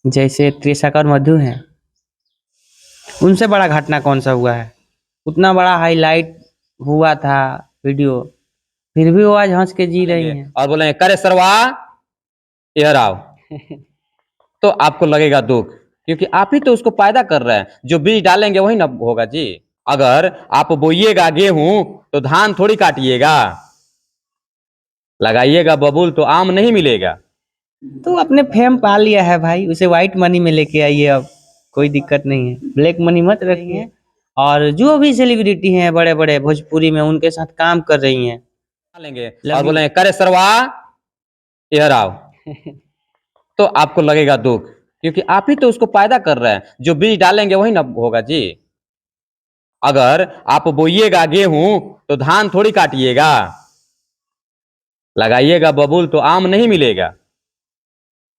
जैसे त्रिशक और मधु हैं, उनसे बड़ा घटना कौन सा हुआ है? उतना बड़ा हाईलाइट हुआ था वीडियो, फिर भी वो आज हंस के जी रही हैं। और बोलेंगे करे सरवा इधर आओ। तो आपको लगेगा दुख, क्योंकि आप ही तो उसको पैदा कर रहे हैं। जो बीज डालेंगे वही ना होगा जी। अगर आप बोइएगा गेहूं तो धान थोड़ी काटिएगा, लगाइएगा बबूल तो आम नहीं मिलेगा। तो अपने फेम पा लिया है भाई, उसे व्हाइट मनी में लेके आइए, अब कोई दिक्कत नहीं है, ब्लैक मनी मत रखिए। और जो भी सेलिब्रिटी हैं बड़े बड़े भोजपुरी में, उनके साथ काम कर रही हैं, डालेंगे Love और you। बोलेंगे करे सरवा इधर आओ। तो आपको लगेगा दुख, क्योंकि आप ही तो उसको पैदा कर रहे हैं। जो बीज डालेंगे वही ना होगा जी। अगर आप बोइएगा गेहूं तो धान थोड़ी काटिएगा, लगाइएगा बबूल तो आम नहीं मिलेगा।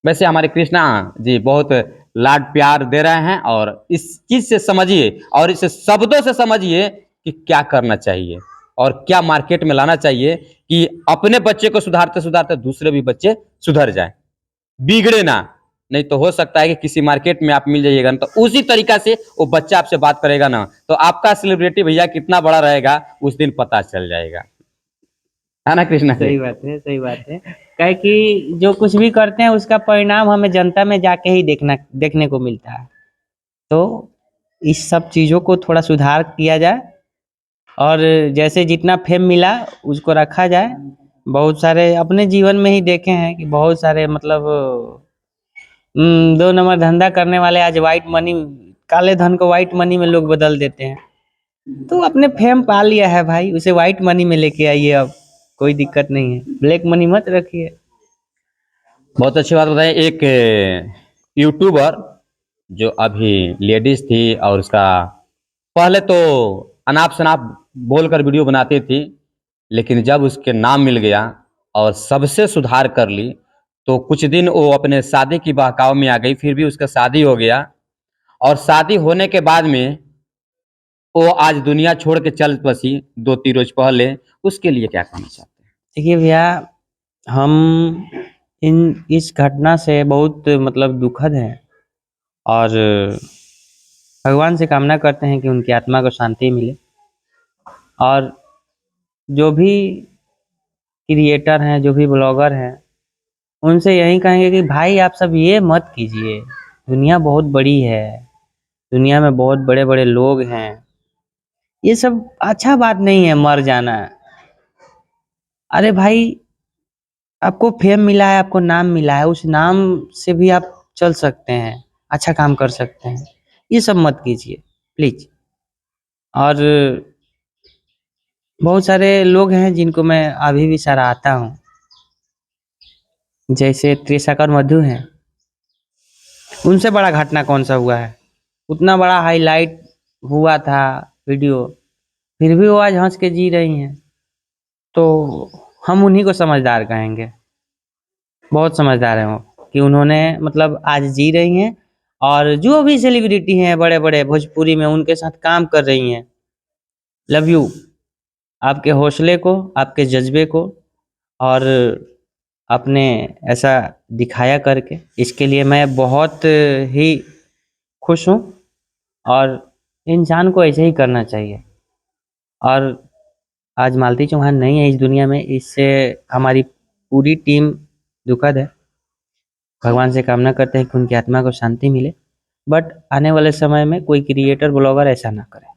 वैसे हमारे कृष्णा जी बहुत लाड प्यार दे रहे हैं, और इस चीज से समझिए और इस शब्दों से समझिए कि क्या करना चाहिए और क्या मार्केट में लाना चाहिए कि अपने बच्चे को सुधारते सुधारते दूसरे भी बच्चे सुधर जाएं, बिगड़े ना। नहीं तो हो सकता है कि किसी मार्केट में आप मिल जाइएगा ना, तो उसी तरीका से वो बच्चा आपसे बात करेगा ना, तो आपका सेलिब्रिटी भैया कितना बड़ा रहेगा उस दिन पता चल जाएगा, है ना कृष्णा जी? सही बात है, सही बात है। कहे कि जो कुछ भी करते हैं उसका परिणाम हमें जनता में जाके ही देखने को मिलता है। तो इस सब चीज़ों को थोड़ा सुधार किया जाए, और जैसे जितना फेम मिला उसको रखा जाए। बहुत सारे अपने जीवन में ही देखे हैं कि बहुत सारे मतलब 2 नंबर धंधा करने वाले आज व्हाइट मनी, काले धन को व्हाइट मनी में लोग बदल देते हैं। तो अपने फेम पा लिया है भाई, उसे व्हाइट मनी में लेके आइए, अब कोई दिक्कत नहीं है, ब्लैक मनी मत रखिए। बहुत अच्छी बात बताई। एक यूट्यूबर जो अभी लेडीज थी, और उसका पहले तो अनाप शनाप बोलकर वीडियो बनाती थी, लेकिन जब उसके नाम मिल गया और सबसे सुधार कर ली, तो कुछ दिन वो अपने शादी की बहकाव में आ गई। फिर भी उसका शादी हो गया, और शादी होने के बाद में वो आज दुनिया छोड़ के चल बसी 2-3 रोज पहले। उसके लिए क्या कहना चाहते हैं? देखिए भैया, हम इन इस घटना से बहुत मतलब दुखद हैं, और भगवान से कामना करते हैं कि उनकी आत्मा को शांति मिले। और जो भी क्रिएटर हैं, जो भी ब्लॉगर हैं, उनसे यही कहेंगे कि भाई आप सब ये मत कीजिए, दुनिया बहुत बड़ी है, दुनिया में बहुत बड़े बड़े लोग हैं, ये सब अच्छा बात नहीं है मर जाना। अरे भाई, आपको फेम मिला है, आपको नाम मिला है, उस नाम से भी आप चल सकते हैं, अच्छा काम कर सकते हैं, ये सब मत कीजिए प्लीज। और बहुत सारे लोग हैं जिनको मैं अभी भी सराहता हूँ, जैसे त्रिशक और मधु हैं, उनसे बड़ा घटना कौन सा हुआ है? उतना बड़ा हाईलाइट हुआ था वीडियो, फिर भी वो आज हंस के जी रही हैं। तो हम उन्हीं को समझदार कहेंगे, बहुत समझदार हैं वो, कि उन्होंने मतलब आज जी रही हैं। और जो भी सेलिब्रिटी हैं बड़े बड़े भोजपुरी में, उनके साथ काम कर रही हैं। लव यू, आपके हौसले को, आपके जज्बे को, और अपने ऐसा दिखाया करके, इसके लिए मैं बहुत ही खुश हूँ। और इंसान को ऐसे ही करना चाहिए। और आज मालती चौहान नहीं है इस दुनिया में, इससे हमारी पूरी टीम दुखद है। भगवान से कामना करते हैं कि उनकी आत्मा को शांति मिले, बट आने वाले समय में कोई क्रिएटर ब्लॉगर ऐसा ना करे।